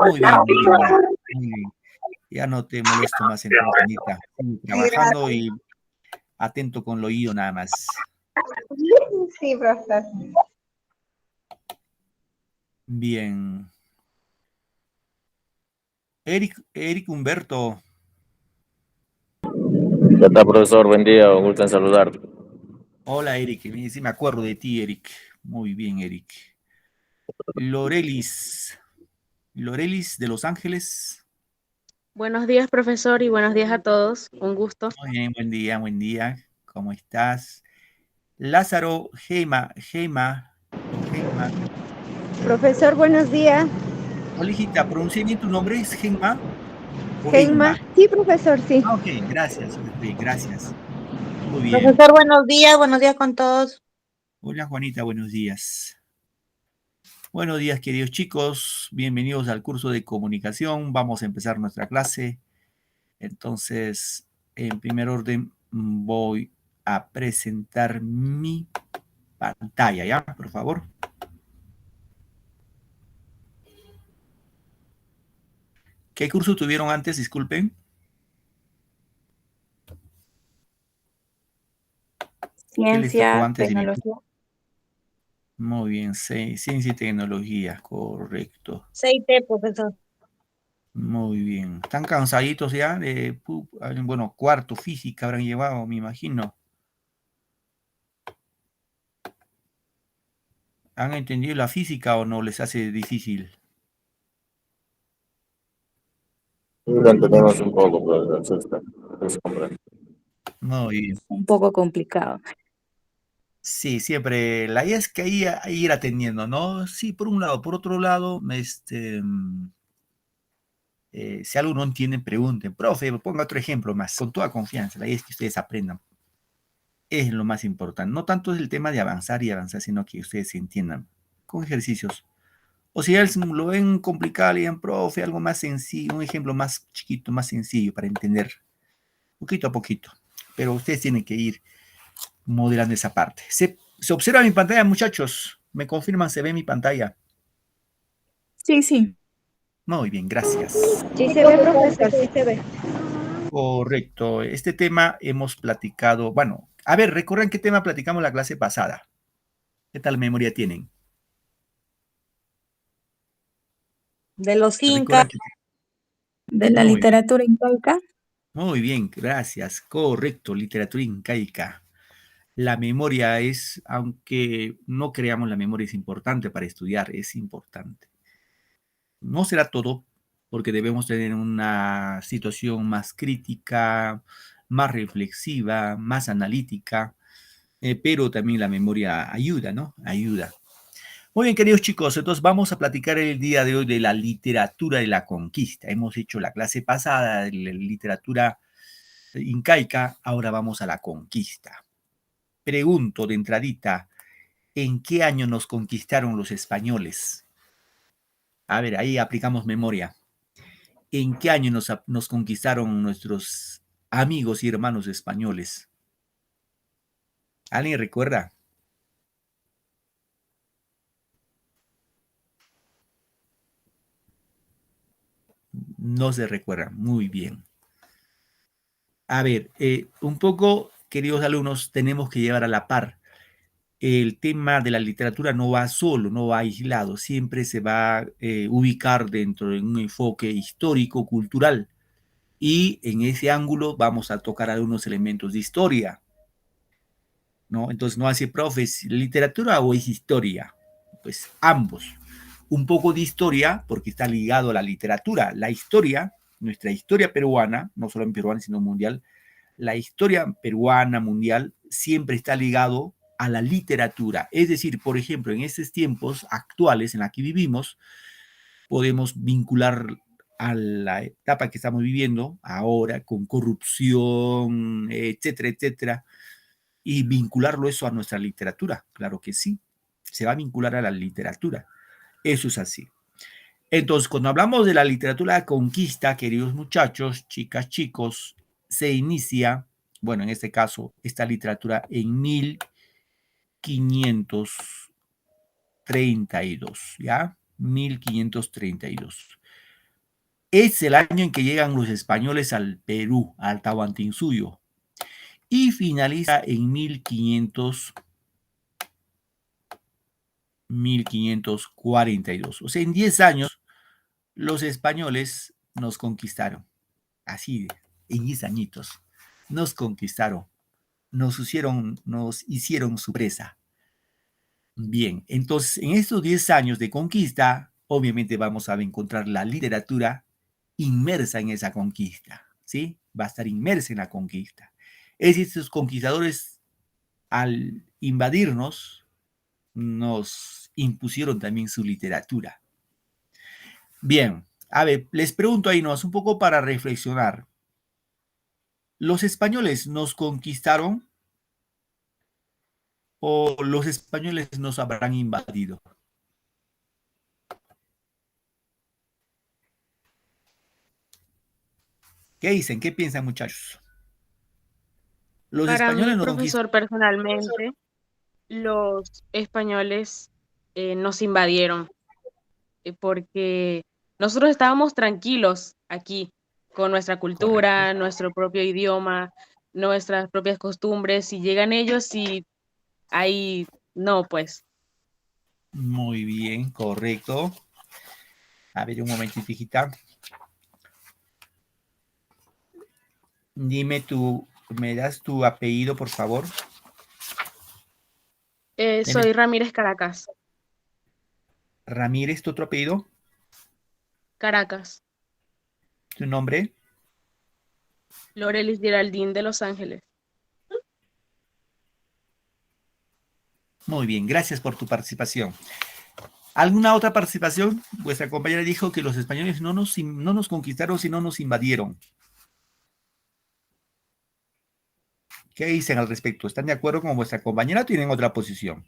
Muy bien, Lili. Muy bien. Ya no te molesto más entonces, Anita. Sigue trabajando y atento con el oído nada más. Sí, profesor. Bien. Eric Humberto. ¿Qué tal, profesor? Buen día, un gusto en saludarte. Hola, Eric. Sí me acuerdo de ti, Eric. Muy bien, Eric. Lorelis de Los Ángeles. Buenos días, profesor, y buenos días a todos. Un gusto. Muy bien, buen día, buen día. ¿Cómo estás? Lázaro Gema. Profesor, buenos días. Hola, hijita, ¿pronuncié bien tu nombre? ¿Es Genma o Genma. Einma? Sí, profesor, sí. Ah, ok, gracias, bien, gracias. Muy bien. Profesor, buenos días con todos. Hola, Juanita, buenos días. Buenos días, queridos chicos. Bienvenidos al curso de comunicación. Vamos a empezar nuestra clase. Entonces, en primer orden, voy a presentar mi pantalla, ¿ya? Por favor. ¿Qué curso tuvieron antes? Disculpen. ¿Qué les tocó Ciencia, antes de mi curso? tecnología. Muy bien, ciencia y tecnología, correcto. CIT, profesor. Muy bien. ¿Están cansaditos ya? Bueno, cuarto, física habrán llevado, me imagino. ¿Han entendido la física o no les hace difícil? Lo entendemos un poco, profesor. Muy bien. Un poco complicado. Sí, siempre. La idea es que ir atendiendo, ¿no? Sí, por un lado. Por otro lado, si algo no entienden, pregunten. Profe, ponga otro ejemplo más, con toda confianza. La idea es que ustedes aprendan. Es lo más importante. No tanto es el tema de avanzar y avanzar, sino que ustedes se entiendan con ejercicios. O si lo ven complicado, le digan, profe, algo más sencillo, un ejemplo más chiquito, más sencillo para entender, poquito a poquito. Pero ustedes tienen que ir modelando esa parte. ¿Se observa mi pantalla, muchachos? ¿Me confirman? ¿Se ve mi pantalla? Sí, sí. Muy bien, gracias. Sí se ve, profesor, sí se ve. Correcto. Este tema hemos platicado. Bueno, a ver, recuerden qué tema platicamos la clase pasada. ¿Qué tal memoria tienen? De los incas, ¿Recuerdan que... de la Muy bien. literatura incaica. Muy bien, gracias. Correcto, literatura incaica. La memoria es, aunque no creamos, la memoria es importante para estudiar, es importante. No será todo, porque debemos tener una situación más crítica, más reflexiva, más analítica, pero también la memoria ayuda, ¿no? Ayuda. Muy bien, queridos chicos, entonces vamos a platicar el día de hoy de la literatura de la conquista. Hemos hecho la clase pasada de la literatura incaica, ahora vamos a la conquista. Pregunto de entradita, ¿en qué año nos conquistaron los españoles? A ver, ahí aplicamos memoria. ¿En qué año nos conquistaron nuestros amigos y hermanos españoles? ¿Alguien recuerda? No se recuerda. Muy bien. A ver, un poco, queridos alumnos, tenemos que llevar a la par. El tema de la literatura no va solo, no va aislado, siempre se va a ubicar dentro de un enfoque histórico, cultural. Y en ese ángulo vamos a tocar algunos elementos de historia, ¿no? Entonces no hace, profe, ¿es literatura o es historia? Pues ambos. Un poco de historia, porque está ligado a la literatura. La historia, nuestra historia peruana, no solo en peruana, sino mundial, la historia peruana, mundial, siempre está ligado a la literatura. Es decir, por ejemplo, en estos tiempos actuales en la que vivimos, podemos vincular a la etapa que estamos viviendo ahora con corrupción, etcétera, etcétera, y vincularlo eso a nuestra literatura. Claro que sí, se va a vincular a la literatura. Eso es así. Entonces, cuando hablamos de la literatura de conquista, queridos muchachos, chicas, chicos, se inicia, bueno, en este caso, esta literatura en 1532, ¿ya? 1532. Es el año en que llegan los españoles al Perú, al Tahuantinsuyo, y finaliza en 1542. O sea, en 10 años los españoles nos conquistaron. Así, en 10 añitos, nos conquistaron. Nos hicieron su presa. Bien, entonces en estos 10 años de conquista, obviamente vamos a encontrar la literatura inmersa en esa conquista, ¿sí? Va a estar inmersa en la conquista. Es decir, estos conquistadores, al invadirnos, nos impusieron también su literatura. Bien, a ver, les pregunto ahí, un poco para reflexionar. ¿Los españoles nos conquistaron o los españoles nos habrán invadido? ¿Qué dicen? ¿Qué piensan, muchachos? Los Para mí, españoles nos conquistaron. profesor, personalmente, los españoles nos invadieron porque nosotros estábamos tranquilos aquí con nuestra Correcto. cultura, nuestro propio idioma, nuestras propias costumbres, y llegan ellos y ahí no, pues. Muy bien, correcto. A ver, un momentito, hijita. Dime ¿me das tu apellido, por favor? Dime, Soy Ramírez Caracas. Ramírez, ¿tu otro apellido? Caracas. ¿Tu nombre? Lorelis Geraldine de Los Ángeles. Muy bien, gracias por tu participación. ¿Alguna otra participación? Vuestra compañera dijo que los españoles no nos conquistaron, sino nos invadieron. ¿Qué dicen al respecto? ¿Están de acuerdo con vuestra compañera o tienen otra posición?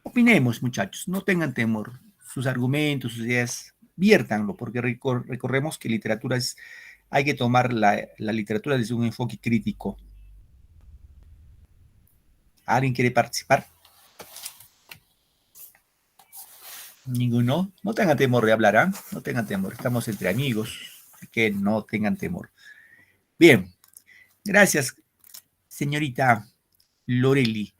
Opinemos, muchachos, no tengan temor. Sus argumentos, sus ideas, viértanlo, porque recorremos que literatura hay que tomar la literatura desde un enfoque crítico. ¿Alguien quiere participar? Ninguno. No tengan temor de hablar, ¿ah? No tengan temor. Estamos entre amigos, así que no tengan temor. Bien. Gracias, señorita Loreli.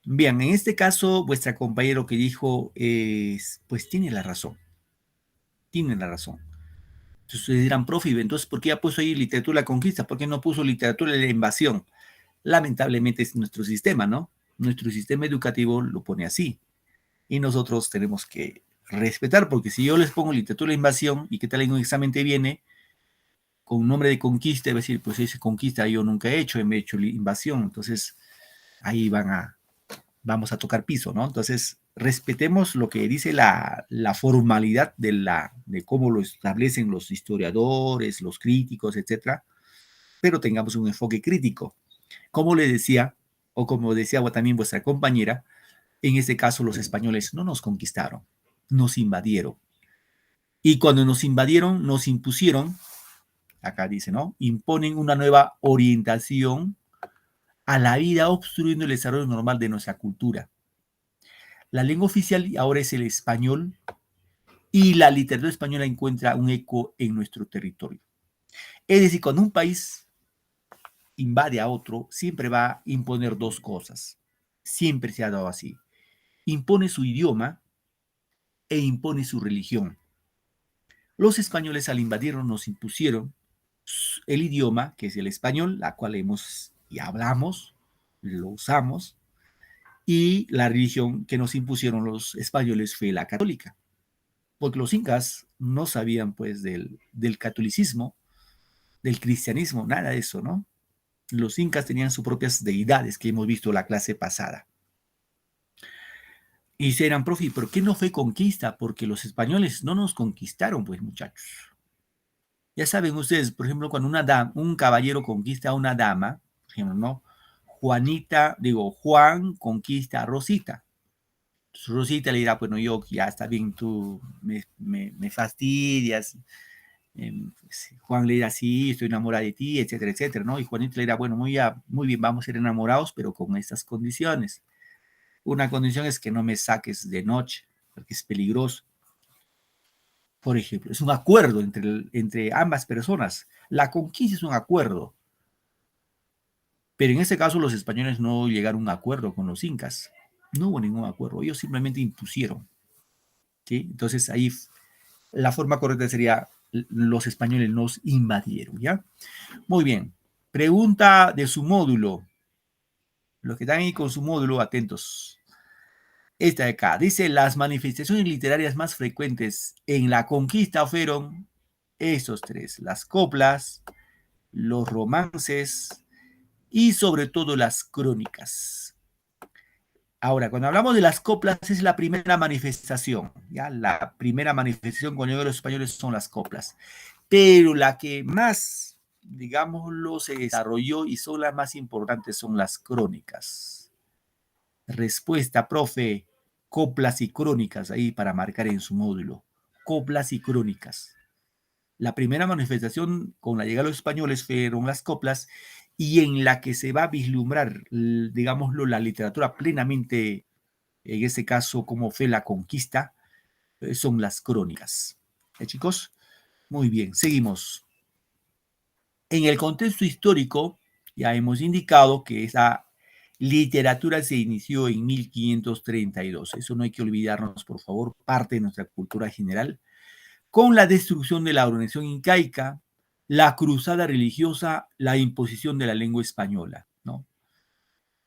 Bien, en este caso, vuestra compañero que dijo, pues tiene la razón. Tiene la razón. Entonces ustedes dirán, profe, entonces, ¿por qué ya puso ahí literatura de la conquista? ¿Por qué no puso literatura de la invasión? Lamentablemente es nuestro sistema, ¿no? Nuestro sistema educativo lo pone así. Y nosotros tenemos que respetar, porque si yo les pongo literatura de la invasión y qué tal en un examen te viene con nombre de conquista, va a decir, pues esa conquista yo nunca he hecho invasión. Entonces ahí vamos a tocar piso, ¿no? Entonces respetemos lo que dice la formalidad de cómo lo establecen los historiadores, los críticos, etcétera, pero tengamos un enfoque crítico. Como le decía, o como decía también vuestra compañera, en este caso los españoles no nos conquistaron, nos invadieron. Y cuando nos invadieron, nos impusieron, acá dice, ¿no? Imponen una nueva orientación a la vida, obstruyendo el desarrollo normal de nuestra cultura. La lengua oficial ahora es el español y la literatura española encuentra un eco en nuestro territorio. Es decir, cuando un país invade a otro, siempre va a imponer dos cosas. Siempre se ha dado así. Impone su idioma e impone su religión. Los españoles al invadirnos nos impusieron el idioma, que es el español, la cual hemos y hablamos, lo usamos, y la religión que nos impusieron los españoles fue la católica, porque los incas no sabían pues del catolicismo, del cristianismo, nada de eso, ¿no? Los incas tenían sus propias deidades que hemos visto la clase pasada. Y serán, profe, ¿por qué no fue conquista? Porque los españoles no nos conquistaron, pues, muchachos. Ya saben ustedes, por ejemplo, cuando un caballero conquista a una dama, por ejemplo, ¿no? Juan conquista a Rosita. Entonces, Rosita le dirá, bueno, yo ya está bien, tú me fastidias. Juan le dirá, sí, estoy enamorada de ti, etcétera, etcétera, ¿no? Y Juanita le dirá, bueno, muy bien, vamos a ser enamorados, pero con estas condiciones. Una condición es que no me saques de noche, porque es peligroso. por ejemplo. Es un acuerdo entre ambas personas. La conquista es un acuerdo. Pero en este caso los españoles no llegaron a un acuerdo con los incas. No hubo ningún acuerdo. Ellos simplemente impusieron. ¿Sí? Entonces ahí la forma correcta sería los españoles nos invadieron. ¿Ya? Muy bien. Pregunta de su módulo. Los que están ahí con su módulo, atentos. Esta de acá. Dice, las manifestaciones literarias más frecuentes en la conquista fueron estos tres. Las coplas, los romances y sobre todo las crónicas. Ahora, cuando hablamos de las coplas es la primera manifestación. ¿Ya? La primera manifestación cuando llegan los españoles son las coplas. Pero la que más, digámoslo, se desarrolló y son las más importantes son las crónicas. Respuesta, profe, coplas y crónicas, ahí para marcar en su módulo. Coplas y crónicas. La primera manifestación con la llegada de los españoles fueron las coplas y en la que se va a vislumbrar, digámoslo, la literatura plenamente, en este caso, como fue la conquista, son las crónicas. Chicos? Muy bien, seguimos. En el contexto histórico, ya hemos indicado que esa literatura se inició en 1532. Eso no hay que olvidarnos, por favor, parte de nuestra cultura general. Con la destrucción de la organización incaica, la cruzada religiosa, la imposición de la lengua española, ¿no?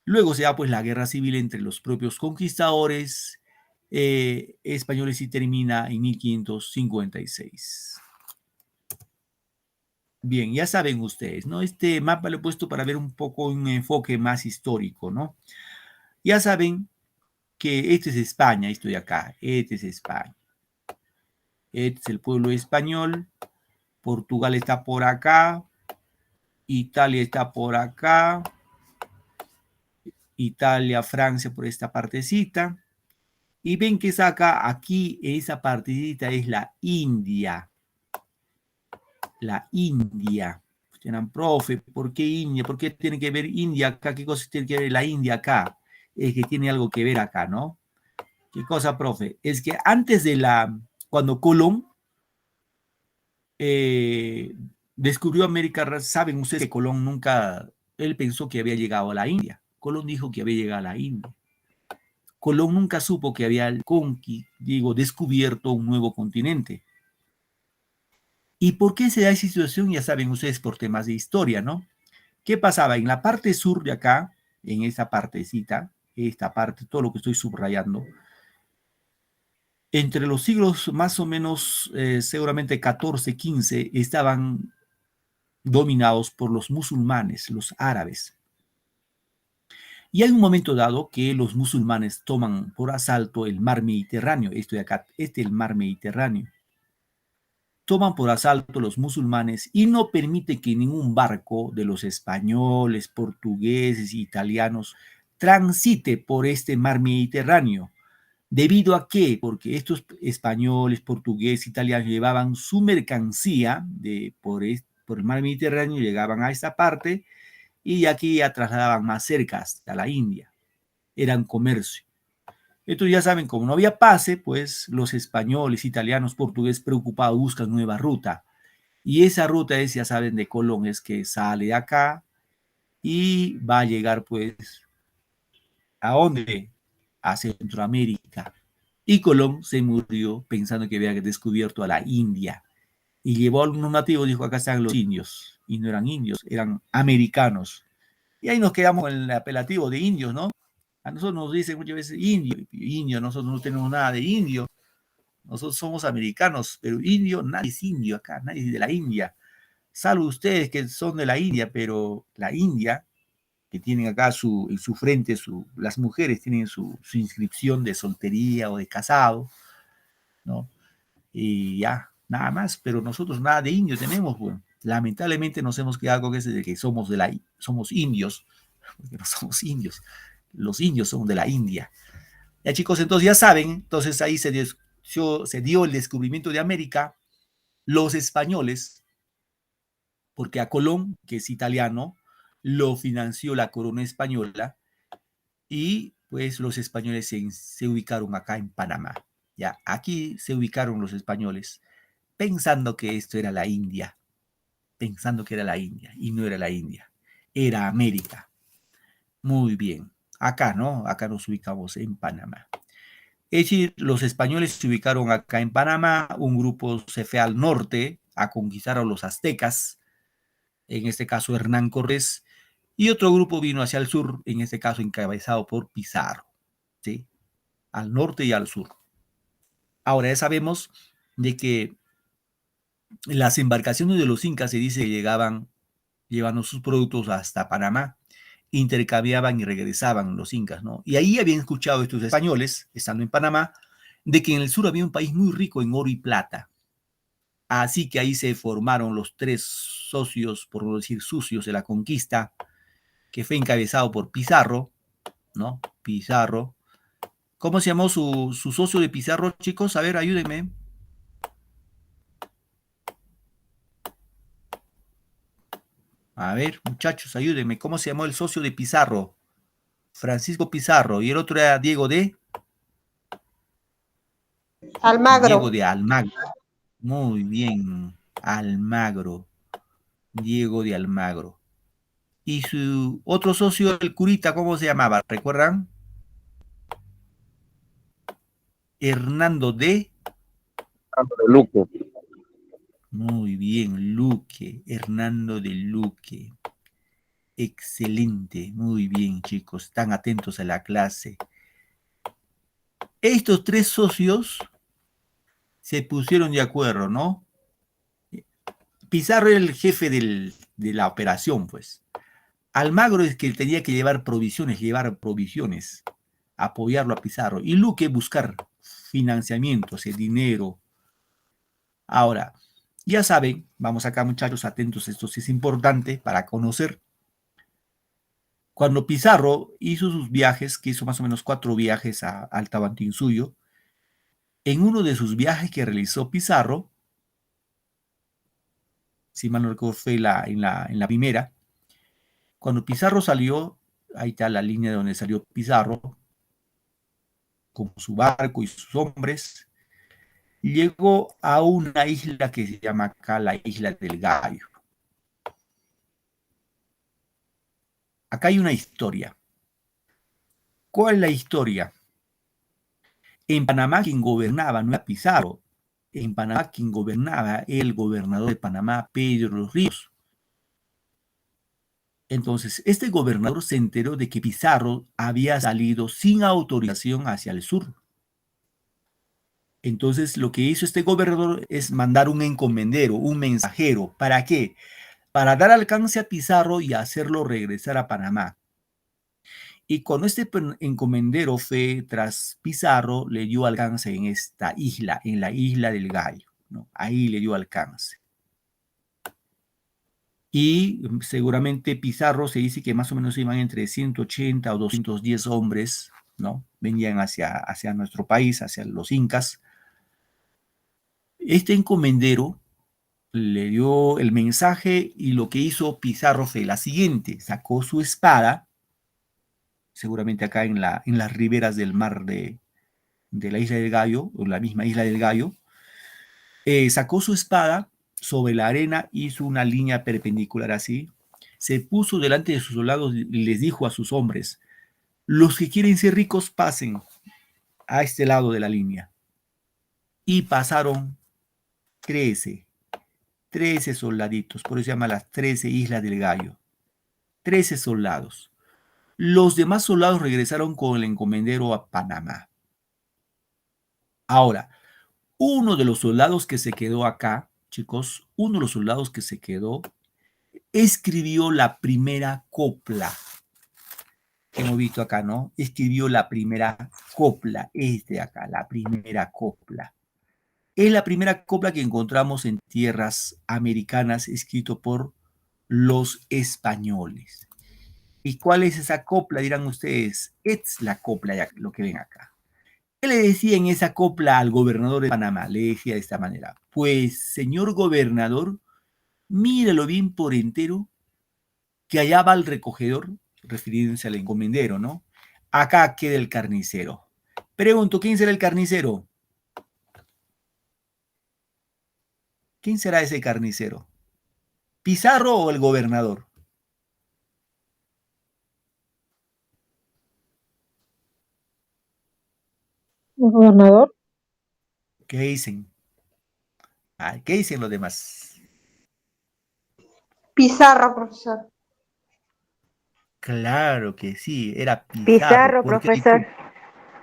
Luego se da pues la guerra civil entre los propios conquistadores españoles y termina en 1556. Bien, ya saben ustedes, ¿no? Este mapa lo he puesto para ver un poco un enfoque más histórico, ¿no? Ya saben que este es España, esto de acá, este es España. Este es el pueblo español, Portugal está por acá, Italia está por acá, Italia, Francia por esta partecita. Y ven que saca aquí, esa partecita es la India. La India. Dirán, profe, ¿por qué India? ¿Por qué tiene que ver India acá? ¿Qué cosa tiene que ver la India acá? Es que tiene algo que ver acá, ¿no? ¿Qué cosa, profe? Es que antes de cuando Colón descubrió América, saben ustedes que Colón nunca, él pensó que había llegado a la India. Colón dijo que había llegado a la India. Colón nunca supo que había descubierto un nuevo continente. ¿Y por qué se da esa situación? Ya saben ustedes por temas de historia, ¿no? ¿Qué pasaba? En la parte sur de acá, en esa partecita, esta parte, todo lo que estoy subrayando, entre los siglos más o menos, seguramente 14, 15, estaban dominados por los musulmanes, los árabes. Y hay un momento dado que los musulmanes toman por asalto el mar Mediterráneo, esto de acá, este es el mar Mediterráneo. Toman por asalto los musulmanes y no permite que ningún barco de los españoles, portugueses, italianos transite por este mar Mediterráneo. ¿Debido a qué? Porque estos españoles, portugueses, italianos llevaban su mercancía por el mar Mediterráneo, llegaban a esta parte y aquí ya trasladaban más cerca hasta la India. Eran comercio. Entonces ya saben, como no había pase, pues los españoles, italianos, portugueses preocupados buscan nueva ruta. Y esa ruta es, ya saben, de Colón, es que sale de acá y va a llegar pues, ¿a dónde? A Centroamérica. Y Colón se murió pensando que había descubierto a la India. Y llevó a unos nativos, dijo, acá están los indios. Y no eran indios, eran americanos. Y ahí nos quedamos con el apelativo de indios, ¿no? A nosotros nos dicen muchas veces indio, nosotros no tenemos nada de indio. Nosotros somos americanos, pero indio, nadie es indio acá, nadie es de la India. Salvo ustedes que son de la India, pero la India, que tienen acá en su frente, las mujeres tienen su inscripción de soltería o de casado, ¿no? Y ya, nada más, pero nosotros nada de indio tenemos, bueno. Lamentablemente nos hemos quedado con ese de que somos indios, porque no somos indios. Los indios son de la India. Ya chicos, entonces ya saben, entonces ahí se dio el descubrimiento de América, los españoles, porque a Colón, que es italiano, lo financió la corona española y pues los españoles se ubicaron acá en Panamá. Ya, aquí se ubicaron los españoles pensando que esto era la India, pensando que era la India, y no era la India, era América. Muy bien. Acá, ¿no? Acá nos ubicamos en Panamá. Es decir, los españoles se ubicaron acá en Panamá, un grupo se fue al norte a conquistar a los aztecas, en este caso Hernán Cortés, y otro grupo vino hacia el sur, en este caso encabezado por Pizarro, ¿sí? Al norte y al sur. Ahora ya sabemos de que las embarcaciones de los incas se dice que llegaban llevando sus productos hasta Panamá, intercambiaban y regresaban los incas, ¿no? Y ahí habían escuchado estos españoles, estando en Panamá, de que en el sur había un país muy rico en oro y plata. Así que ahí se formaron los tres socios, por no decir sucios, de la conquista, que fue encabezado por Pizarro, ¿no? Pizarro. ¿Cómo se llamó su socio de Pizarro, chicos? A ver, ayúdenme. A ver, muchachos, ayúdenme. ¿Cómo se llamó el socio de Pizarro? Francisco Pizarro. Y el otro era Diego de Almagro. Almagro. Muy bien. Almagro. Diego de Almagro. Y su otro socio, el curita, ¿cómo se llamaba? ¿Recuerdan? Hernando de... De Luque. Muy bien, Luque. Hernando de Luque. Excelente. Muy bien, chicos. Están atentos a la clase. Estos tres socios se pusieron de acuerdo, ¿no? Pizarro era el jefe de la operación, pues. Almagro es que él tenía que llevar provisiones, apoyarlo a Pizarro. Y Luque buscar financiamiento, ese dinero. Ahora, ya saben, vamos acá muchachos, atentos, esto sí es importante para conocer. Cuando Pizarro hizo sus viajes, que hizo más o menos 4 viajes al Tahuantinsuyo, en uno de sus viajes que realizó Pizarro, si mal no recuerdo fue en la primera, cuando Pizarro salió, ahí está la línea de donde salió Pizarro, con su barco y sus hombres, llegó a una isla que se llama acá la Isla del Gallo. Acá hay una historia. ¿Cuál es la historia? En Panamá quien gobernaba no era Pizarro. En Panamá quien gobernaba el gobernador de Panamá, Pedro Ríos. Entonces, este gobernador se enteró de que Pizarro había salido sin autorización hacia el sur. Entonces, lo que hizo este gobernador es mandar un encomendero, un mensajero. ¿Para qué? Para dar alcance a Pizarro y hacerlo regresar a Panamá. Y cuando este encomendero fue tras Pizarro, le dio alcance en esta isla, en la Isla del Gallo, ¿no? Ahí le dio alcance. Y seguramente Pizarro se dice que más o menos iban entre 180 o 210 hombres, ¿no? Venían hacia nuestro país, hacia los incas. Este encomendero le dio el mensaje y lo que hizo Pizarro fue la siguiente: sacó su espada, seguramente acá en las riberas del mar de la Isla del Gallo, o la misma Isla del Gallo, sacó su espada sobre la arena, hizo una línea perpendicular así, se puso delante de sus soldados y les dijo a sus hombres: los que quieren ser ricos pasen a este lado de la línea. Y pasaron 13 soldaditos, por eso se llama las 13 Islas del Gallo. 13 soldados. Los demás soldados regresaron con el encomendero a Panamá. Ahora, uno de los soldados que se quedó acá, chicos, uno de los soldados que se quedó, escribió la primera copla que hemos visto acá, ¿no? Escribió la primera copla, acá, la primera copla. Es la primera copla que encontramos en tierras americanas, escrito por los españoles. ¿Y cuál es esa copla? Dirán ustedes. Es la copla, ya lo que ven acá. ¿Qué le decía en esa copla al gobernador de Panamá? Le decía de esta manera: pues, señor gobernador, míralo bien por entero, que allá va el recogedor, refiriéndose al encomendero, ¿no? Acá queda el carnicero. Pregunto, ¿quién será el carnicero? ¿Quién será ese carnicero? ¿Pizarro o el gobernador? ¿El gobernador? ¿Qué dicen? ¿Qué dicen los demás? Pizarro, profesor. Claro que sí, era Pizarro. Pizarro, Porque, profesor.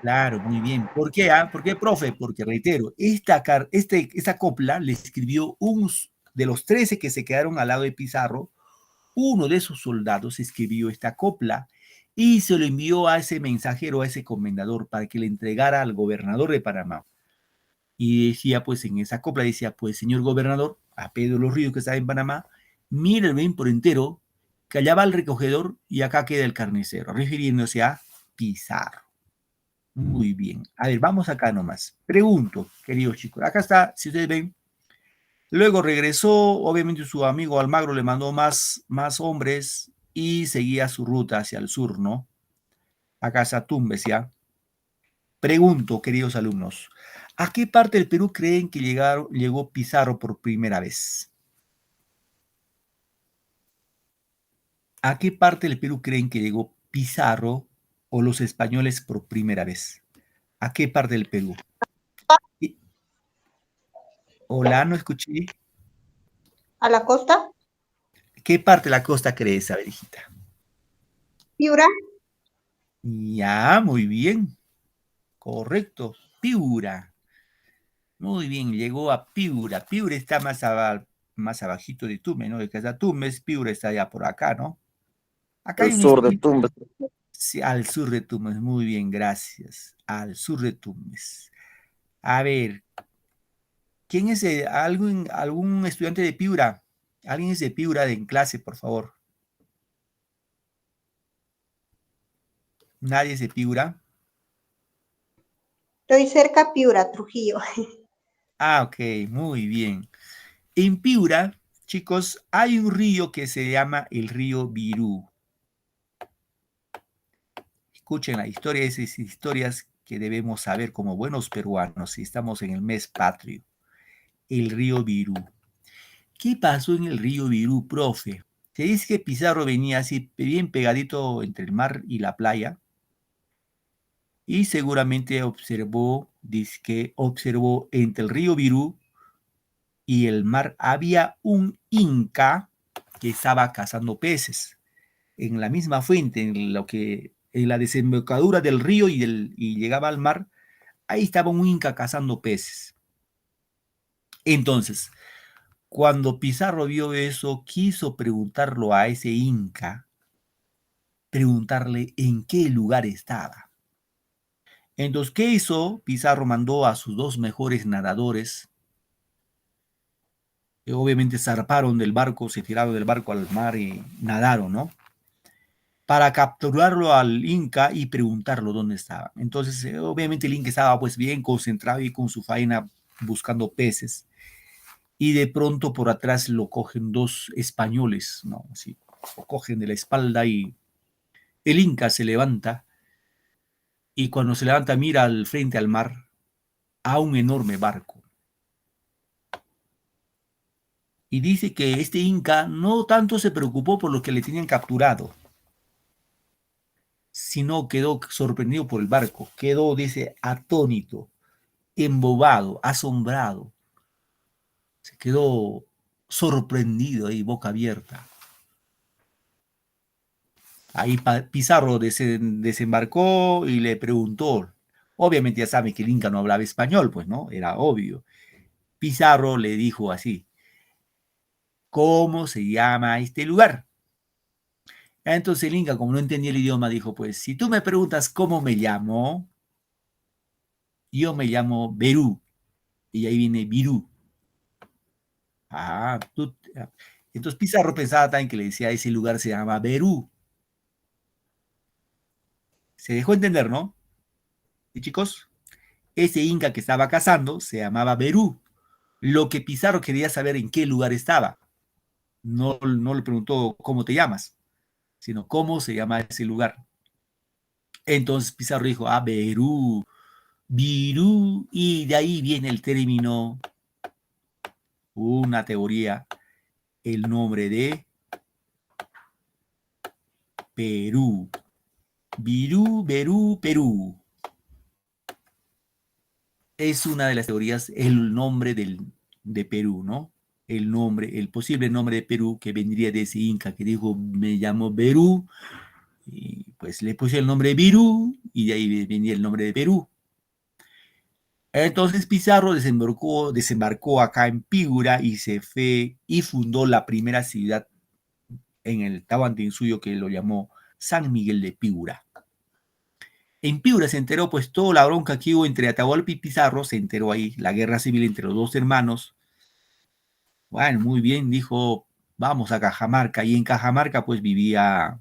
claro, muy bien. ¿Por qué? ¿Por qué, profe? Porque reitero, esta copla le escribió de los 13 que se quedaron al lado de Pizarro, uno de sus soldados escribió esta copla y se lo envió a ese mensajero, a ese comendador, para que le entregara al gobernador de Panamá. Y decía, pues en esa copla decía, pues señor gobernador, a Pedro Los Ríos que está en Panamá, mire el bien por entero, que allá va el recogedor y acá queda el carnicero, refiriéndose a Pizarro. Muy bien. A ver, vamos acá nomás. Pregunto, queridos chicos. Acá está, si ustedes ven. Luego regresó, obviamente su amigo Almagro le mandó más hombres y seguía su ruta hacia el sur, ¿no? Acá está Tumbes, ¿ya? Pregunto, queridos alumnos, ¿a qué parte del Perú creen que llegó Pizarro por primera vez? ¿A qué parte del Perú creen que llegó Pizarro o los españoles por primera vez? ¿A qué parte del Perú? Hola, no escuché. ¿A la costa? ¿Qué parte de la costa crees, a ver, hijita? Piura. Ya, muy bien. Correcto. Piura. Muy bien, llegó a Piura. Piura está más abajito de Tumbes, ¿no? De que está Tumbes, Piura está allá por acá, ¿no? Acá El hay un sur de Tumbes. sí, al sur de Tumbes. Muy bien, gracias. Al sur de Tumbes. A ver, ¿quién es algún estudiante de Piura? ¿Alguien es de Piura en clase, por favor? ¿Nadie es de Piura? Estoy cerca, Piura, Trujillo. Ok, muy bien. En Piura, chicos, hay un río que se llama el río Virú. Escuchen la historia, esas historias que debemos saber como buenos peruanos si estamos en el mes patrio. El río Virú. ¿Qué pasó en el río Virú, profe? Se dice que Pizarro venía así bien pegadito entre el mar y la playa y seguramente dice que observó entre el río Virú y el mar había un inca que estaba cazando peces en la misma fuente, en la desembocadura del río y llegaba al mar, ahí estaba un inca cazando peces. Entonces, cuando Pizarro vio eso, quiso preguntarlo a ese inca, preguntarle en qué lugar estaba. Entonces, ¿qué hizo? Pizarro mandó a sus dos mejores nadadores, que obviamente zarparon del barco, se tiraron del barco al mar y nadaron, ¿no? Para capturarlo al Inca y preguntarlo dónde estaba. Entonces, obviamente el Inca estaba pues bien concentrado y con su faena buscando peces. Y de pronto por atrás lo cogen dos españoles, ¿no? Así, lo cogen de la espalda y el Inca se levanta y cuando se levanta mira al frente al mar a un enorme barco. Y dice que este Inca no tanto se preocupó por lo que le tenían capturado, sino quedó sorprendido por el barco, quedó, dice, atónito, embobado, asombrado, se quedó sorprendido y boca abierta. Ahí Pizarro desembarcó y le preguntó, obviamente ya sabe que el Inca no hablaba español, pues no, era obvio. Pizarro le dijo así, ¿cómo se llama este lugar? Entonces el Inca, como no entendía el idioma, dijo, pues si tú me preguntas cómo me llamo, yo me llamo Berú, y ahí viene Virú. Ah, entonces Pizarro pensaba también que le decía ese lugar se llama Berú. Se dejó entender, ¿no? Y chicos, ese Inca que estaba cazando se llamaba Berú. Lo que Pizarro quería saber en qué lugar estaba. No le preguntó cómo te llamas, sino cómo se llama ese lugar. Entonces Pizarro dijo, ah, Berú, Virú, y de ahí viene el término una teoría, el nombre de Perú. Virú, Berú, Perú. Es una de las teorías, el nombre de Perú, ¿no? El nombre, el posible nombre de Perú que vendría de ese inca que dijo, me llamo Perú, y pues le puse el nombre de Virú y de ahí venía el nombre de Perú. Entonces Pizarro desembarcó acá en Piura y se fue y fundó la primera ciudad en el Tahuantinsuyo que lo llamó San Miguel de Piura. En Piura se enteró pues toda la bronca que hubo entre Atahualpa y Pizarro, se enteró ahí, la guerra civil entre los dos hermanos. Bueno, muy bien, dijo, vamos a Cajamarca, y en Cajamarca pues vivía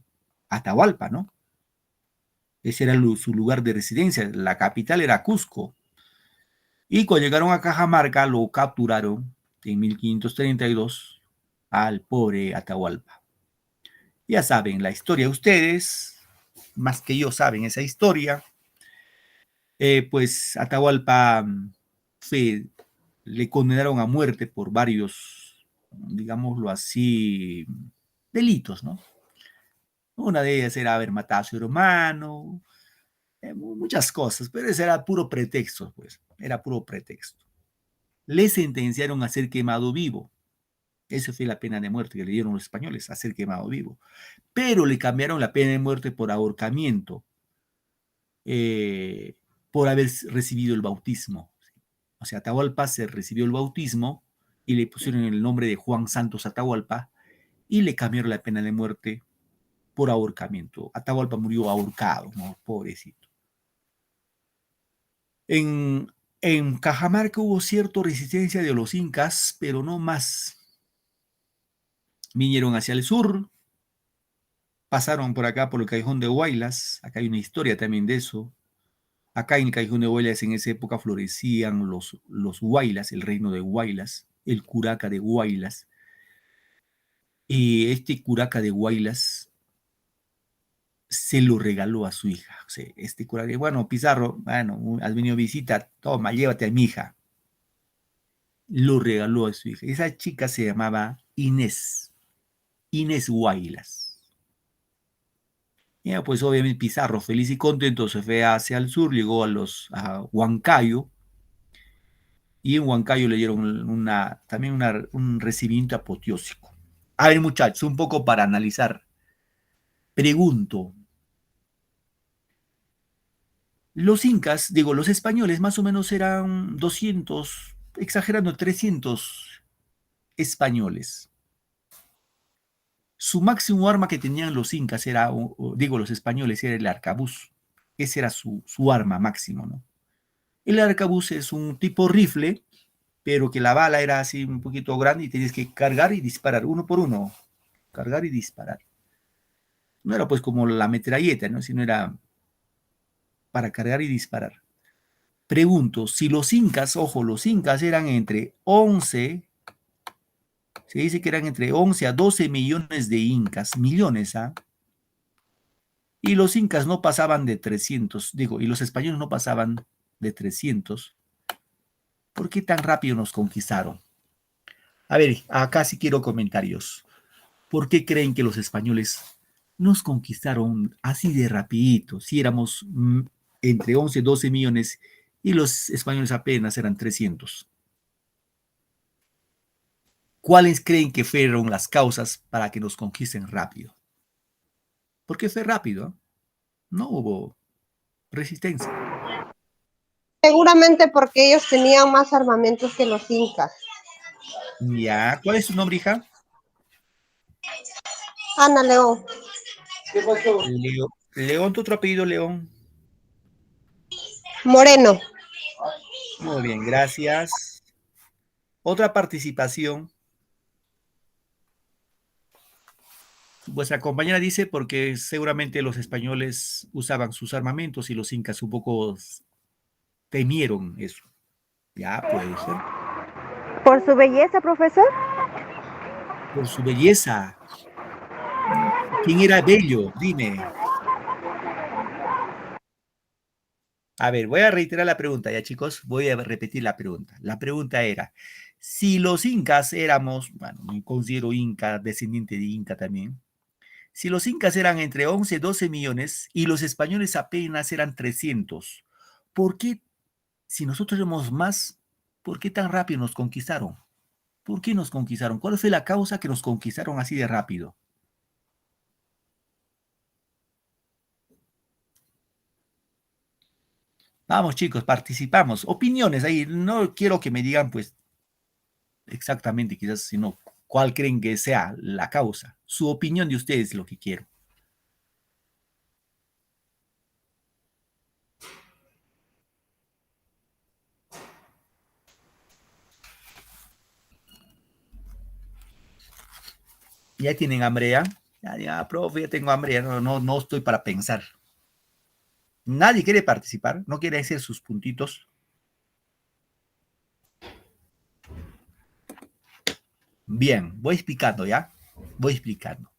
Atahualpa, ¿no? Ese era su lugar de residencia, la capital era Cusco. Y cuando llegaron a Cajamarca lo capturaron en 1532 al pobre Atahualpa. Ya saben la historia ustedes, más que yo saben esa historia. Pues Atahualpa le condenaron a muerte por varios, digámoslo así, delitos, ¿no? Una de ellas era haber matado a su hermano, muchas cosas, pero ese era puro pretexto, pues, era puro pretexto. Le sentenciaron a ser quemado vivo. Esa fue la pena de muerte que le dieron los españoles, a ser quemado vivo. Pero le cambiaron la pena de muerte por ahorcamiento, por haber recibido el bautismo. O sea, Atahualpa se recibió el bautismo y le pusieron el nombre de Juan Santos Atahualpa y le cambiaron la pena de muerte por ahorcamiento. Atahualpa murió ahorcado, ¿no? Pobrecito. En Cajamarca hubo cierta resistencia de los incas, pero no más. Vinieron hacia el sur, pasaron por acá por el Callejón de Huaylas. Acá hay una historia también de eso. Acá en el Callejón de Huaylas en esa época florecían los Huaylas, el reino de Huaylas, el curaca de Huaylas. Y este curaca de Huaylas se lo regaló a su hija. O sea, este curaca, bueno, Pizarro, bueno, has venido a visita, toma, llévate a mi hija. Lo regaló a su hija. Esa chica se llamaba Inés Huaylas. Ya, pues obviamente Pizarro, feliz y contento, se fue hacia el sur, llegó a Huancayo, y en Huancayo le dieron también un recibimiento apoteósico. A ver, muchachos, un poco para analizar. Pregunto, los incas, digo, los españoles más o menos eran 200, exagerando, 300 españoles. Su máximo arma que tenían los incas era, digo, los españoles, era el arcabuz. Ese era su arma máximo, ¿no? El arcabuz es un tipo rifle, pero que la bala era así un poquito grande y tenías que cargar y disparar, uno por uno. Cargar y disparar. No era pues como la metralleta, ¿no? Sino era para cargar y disparar. Pregunto, si los incas, ojo, los incas eran entre 11, se dice que eran entre 11 a 12 millones de incas, millones, ¿ah? Y los incas no pasaban de 300, digo, y los españoles no pasaban de 300. ¿Por qué tan rápido nos conquistaron? A ver, acá sí quiero comentarios. ¿Por qué creen que los españoles nos conquistaron así de rapidito? Si éramos entre 11 y 12 millones y los españoles apenas eran 300. ¿Cuáles creen que fueron las causas para que nos conquisten rápido? ¿Por qué fue rápido? No hubo resistencia. Seguramente porque ellos tenían más armamentos que los incas. Ya, ¿cuál es su nombre, hija? Ana León. León, ¿tu otro apellido, León? Moreno. Muy bien, gracias. Otra participación. Vuestra compañera dice porque seguramente los españoles usaban sus armamentos y los incas un poco temieron eso. Ya, puede ser. ¿Por su belleza, profesor? Por su belleza. ¿Quién era bello? Dime. A ver, voy a reiterar la pregunta, ya chicos, voy a repetir la pregunta. La pregunta era, Si los incas éramos, bueno, me considero inca, descendiente de inca también, si los incas eran entre 11 y 12 millones y los españoles apenas eran 300, ¿por qué, si nosotros éramos más, por qué tan rápido nos conquistaron? ¿Por qué nos conquistaron? ¿Cuál fue la causa que nos conquistaron así de rápido? Vamos, chicos, participamos. Opiniones ahí. No quiero que me digan, pues, exactamente, quizás, sino cuál creen que sea la causa. Su opinión de ustedes es lo que quiero. ¿Ya tienen hambre ya? Ya, profe, ya tengo hambre, ya no estoy para pensar. ¿Nadie quiere participar? ¿No quiere hacer sus puntitos? Bien, voy explicando ya. Voy explicando.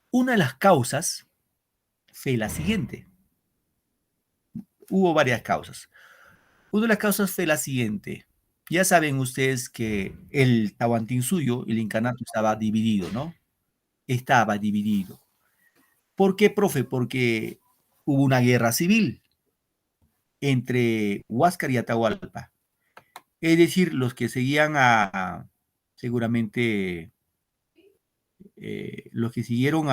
Una de las causas fue la siguiente. Hubo varias causas. Una de las causas fue la siguiente. Ya saben ustedes que el Tahuantinsuyo, el incanato, estaba dividido, ¿no? Estaba dividido. ¿Por qué, profe? Porque hubo una guerra civil entre Huáscar y Atahualpa. Es decir, los que seguían seguramente, los que siguieron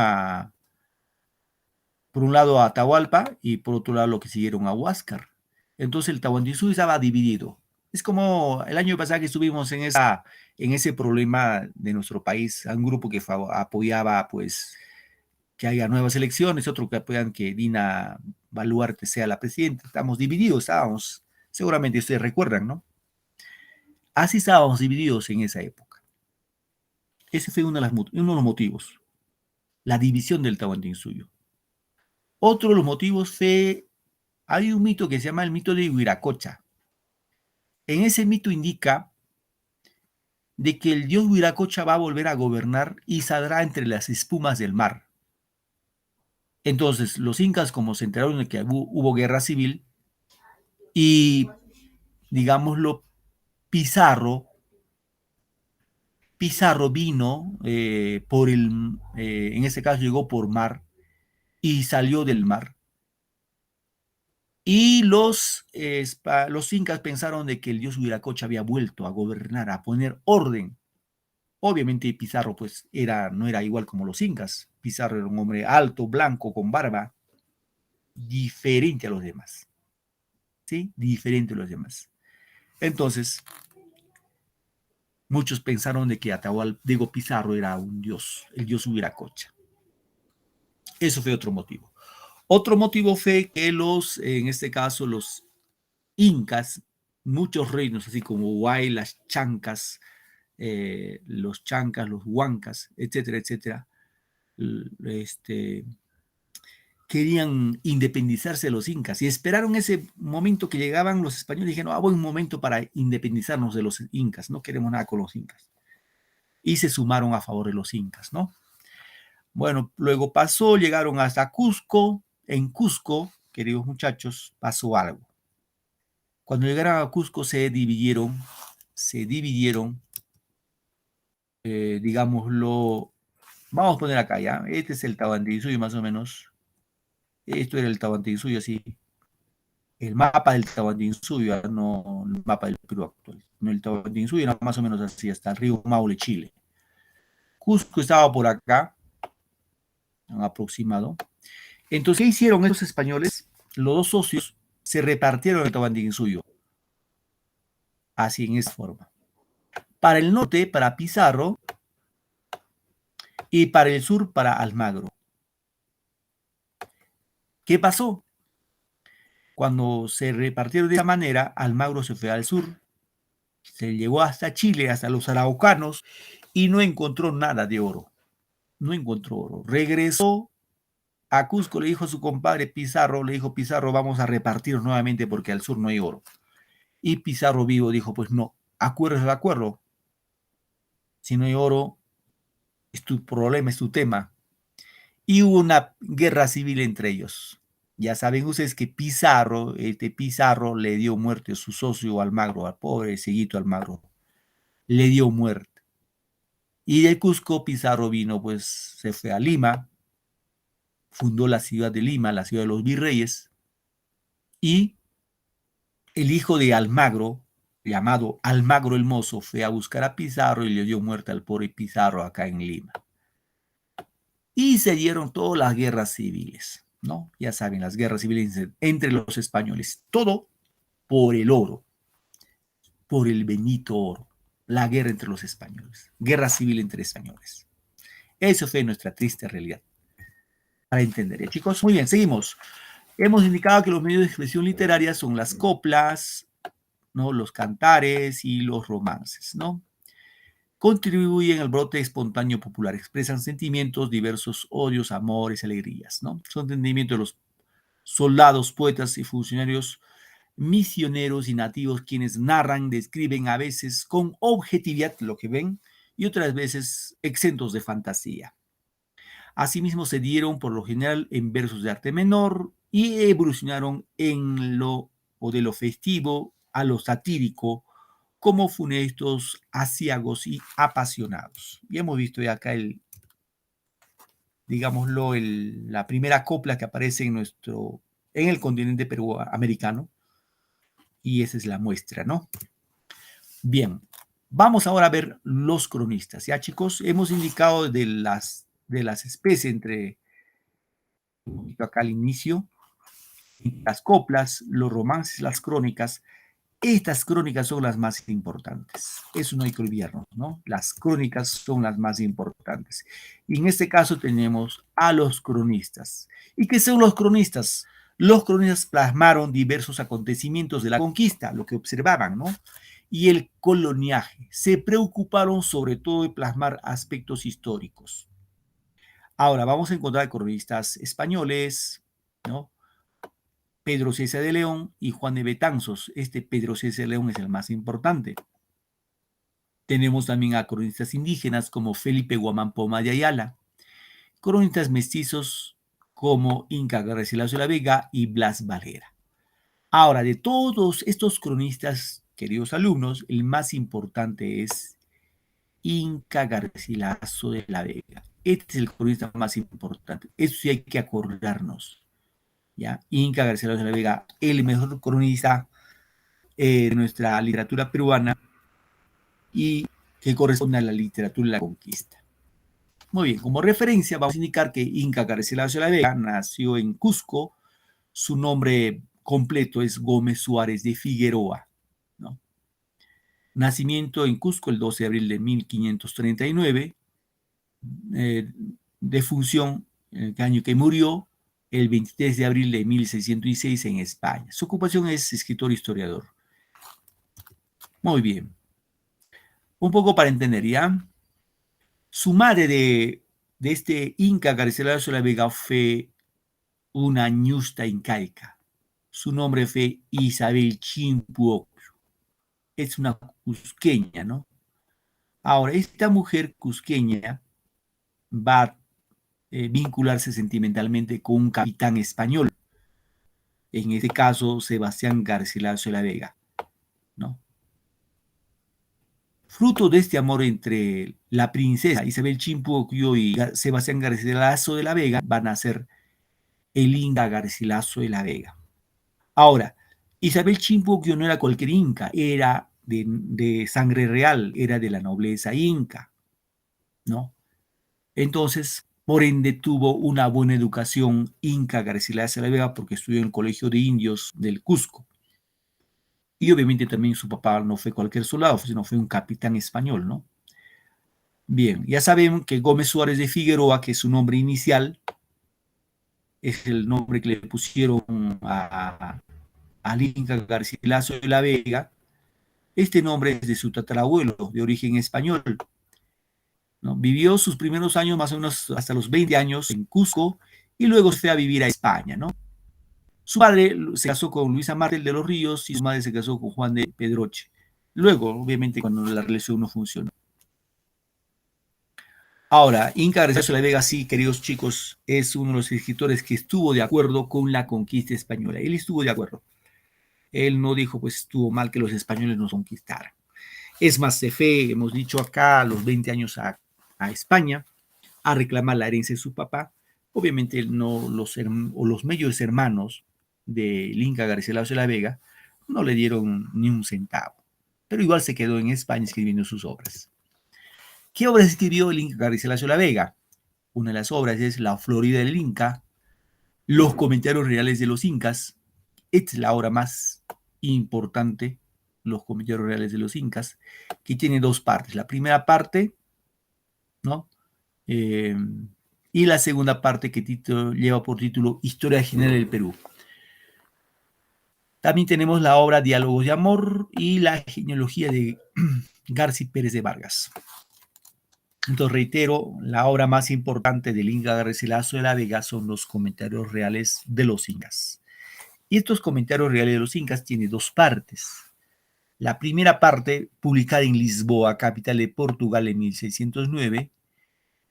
por un lado a Atahualpa y por otro lado los que siguieron a Huáscar. Entonces el Tahuantinsuyo estaba dividido. Es como el año pasado que estuvimos en ese problema de nuestro país, un grupo que apoyaba pues que haya nuevas elecciones, otro que apoyan que Dina Boluarte sea la presidenta. Estamos divididos, estábamos, seguramente ustedes recuerdan, ¿no? Así estábamos divididos en esa época. Ese fue uno de los motivos, la división del Tahuantinsuyo. Otro de los motivos fue, hay un mito que se llama el mito de Huiracocha. En ese mito indica de que el dios Huiracocha va a volver a gobernar y saldrá entre las espumas del mar. Entonces, los incas, como se enteraron de que hubo guerra civil, y, digámoslo, Pizarro vino en este caso llegó por mar y salió del mar. Y los incas pensaron de que el dios Huiracocha había vuelto a gobernar, a poner orden. Obviamente Pizarro pues no era igual como los incas. Pizarro era un hombre alto, blanco, con barba, diferente a los demás. ¿Sí? Diferente a los demás. Entonces, muchos pensaron de que Pizarro era un dios, el dios Huiracocha. Eso fue otro motivo. Otro motivo fue que en este caso, los incas, muchos reinos, así como Huay, las chancas, los huancas, etcétera, etcétera, querían independizarse de los incas y esperaron ese momento que llegaban los españoles y dijeron, buen momento para independizarnos de los incas, no queremos nada con los incas. Y se sumaron a favor de los incas, ¿no? Bueno, luego llegaron hasta Cusco. En Cusco, queridos muchachos, pasó algo. Cuando llegaron a Cusco se dividieron, digámoslo, vamos a poner acá ya, este es el Tahuantinsuyo más o menos, esto era el Tahuantinsuyo así, el mapa del Tahuantinsuyo, no el mapa del Perú actual, no, el Tahuantinsuyo era más o menos así, hasta el río Maule, Chile. Cusco estaba por acá, han aproximado. Entonces, ¿qué hicieron estos españoles? Los dos socios se repartieron el Tahuantinsuyo. Así, en esta forma. Para el norte, para Pizarro, y para el sur, para Almagro. ¿Qué pasó? Cuando se repartieron de esa manera, Almagro se fue al sur, se llegó hasta Chile, hasta los araucanos, y no encontró nada de oro. No encontró oro. Regresó a Cusco, le dijo a su compadre Pizarro, vamos a repartir nuevamente porque al sur no hay oro. Y Pizarro vivo dijo, pues no, acuerdo es el acuerdo. Si no hay oro, es tu problema, es tu tema. Y hubo una guerra civil entre ellos. Ya saben ustedes que Pizarro le dio muerte a su socio Almagro, al pobre Seguito Almagro. le dio muerte. Y de Cusco Pizarro vino, pues se fue a Lima, fundó la ciudad de Lima, la ciudad de los virreyes, y el hijo de Almagro, llamado Almagro el Mozo, fue a buscar a Pizarro y le dio muerte al pobre Pizarro acá en Lima. Y se dieron todas las guerras civiles, ¿no? Ya saben, las guerras civiles entre los españoles, todo por el oro, por el Benito Oro, la guerra entre los españoles, guerra civil entre españoles. Eso fue nuestra triste realidad, para entender. Chicos, muy bien, seguimos. Hemos indicado que los medios de expresión literaria son las coplas, ¿no? Los cantares y los romances, ¿no? Contribuyen al brote espontáneo popular, expresan sentimientos diversos, odios, amores, alegrías, ¿no? Son sentimientos de los soldados, poetas y funcionarios misioneros y nativos quienes narran, describen a veces con objetividad lo que ven y otras veces exentos de fantasía. Asimismo se dieron por lo general en versos de arte menor y evolucionaron en lo o de lo festivo a lo satírico como funestos, aciagos y apasionados. Y hemos visto ya acá digámoslo, la primera copla que aparece en el continente americano, y esa es la muestra, ¿no? Bien, vamos ahora a ver los cronistas. Ya, chicos, hemos indicado de las especies entre, acá al inicio, las coplas, los romances, las crónicas. Estas crónicas son las más importantes. Eso no hay que olvidarnos, ¿no? Las crónicas son las más importantes. Y en este caso tenemos a los cronistas. ¿Y qué son los cronistas? Los cronistas plasmaron diversos acontecimientos de la conquista, lo que observaban, ¿no? Y el coloniaje. Se preocuparon sobre todo de plasmar aspectos históricos. Ahora vamos a encontrar cronistas españoles, ¿no? Pedro César de León y Juan de Betanzos. Este Pedro César de León es el más importante. Tenemos también a cronistas indígenas como Felipe Guamán Poma de Ayala, cronistas mestizos como Inca Garcilaso de la Vega y Blas Valera. Ahora, de todos estos cronistas, queridos alumnos, el más importante es Inca Garcilaso de la Vega. Este es el cronista más importante. Eso sí hay que acordarnos. ¿Ya? Inca Garcilaso de la Vega, el mejor cronista de nuestra literatura peruana y que corresponde a la literatura de la conquista. Muy bien, como referencia vamos a indicar que Inca Garcilaso de la Vega nació en Cusco. Su nombre completo es Gómez Suárez de Figueroa, ¿no? Nacimiento en Cusco el 12 de abril de 1539, defunción el año que murió el 23 de abril de 1606 en España. Su ocupación es escritor e historiador. Muy bien. Un poco para entender, ¿ya? Su madre de este Inca Garcilaso de la Vega fue una ñusta incaica. Su nombre fue Isabel Chimpuocllo. Es una cusqueña, ¿no? Ahora, esta mujer cusqueña va a vincularse sentimentalmente con un capitán español, en este caso Sebastián Garcilaso de la Vega, ¿no? Fruto de este amor entre la princesa Isabel Chimpuocllo y Sebastián Garcilaso de la Vega van a ser el Inca Garcilaso de la Vega. Ahora, Isabel Chimpuocllo no era cualquier inca, era de sangre real, era de la nobleza inca, ¿no? Entonces, por ende, tuvo una buena educación Inca Garcilaso de la Vega porque estudió en el Colegio de Indios del Cusco. Y obviamente también su papá no fue cualquier soldado, sino fue un capitán español, ¿no? Bien, ya saben que Gómez Suárez de Figueroa, que es su nombre inicial, es el nombre que le pusieron al Inca Garcilaso de la Vega. Este nombre es de su tatarabuelo, de origen español, ¿no? Vivió sus primeros años, más o menos hasta los 20 años, en Cusco, y luego se fue a vivir a España, ¿no? Su padre se casó con Luisa Martel de los Ríos y su madre se casó con Juan de Pedroche. Luego, obviamente, cuando la relación no funcionó. Ahora, Inca Garcilaso de la Vega, sí, queridos chicos, es uno de los escritores que estuvo de acuerdo con la conquista española. Él estuvo de acuerdo. Él no dijo, pues estuvo mal que los españoles nos conquistaran. Es más, se fue, hemos dicho acá, a los 20 años a España a reclamar la herencia de su papá. Obviamente no los medios hermanos del Inca Garcilaso de la Vega no le dieron ni un centavo, pero igual se quedó en España escribiendo sus obras. ¿Qué obras escribió el Inca Garcilaso de la Vega? Una de las obras es La Florida del Inca, Los Comentarios Reales de los Incas. Esta es la obra más importante, Los Comentarios Reales de los Incas, que tiene dos partes. La primera parte, ¿no? Y la segunda parte que lleva por título Historia General del Perú. También tenemos la obra Diálogos de Amor y la genealogía de Garci Pérez de Vargas. Entonces, reitero, la obra más importante del Inca Garcilaso de la Vega son los Comentarios Reales de los Incas. Y estos Comentarios Reales de los Incas tienen dos partes. La primera parte, publicada en Lisboa, capital de Portugal, en 1609,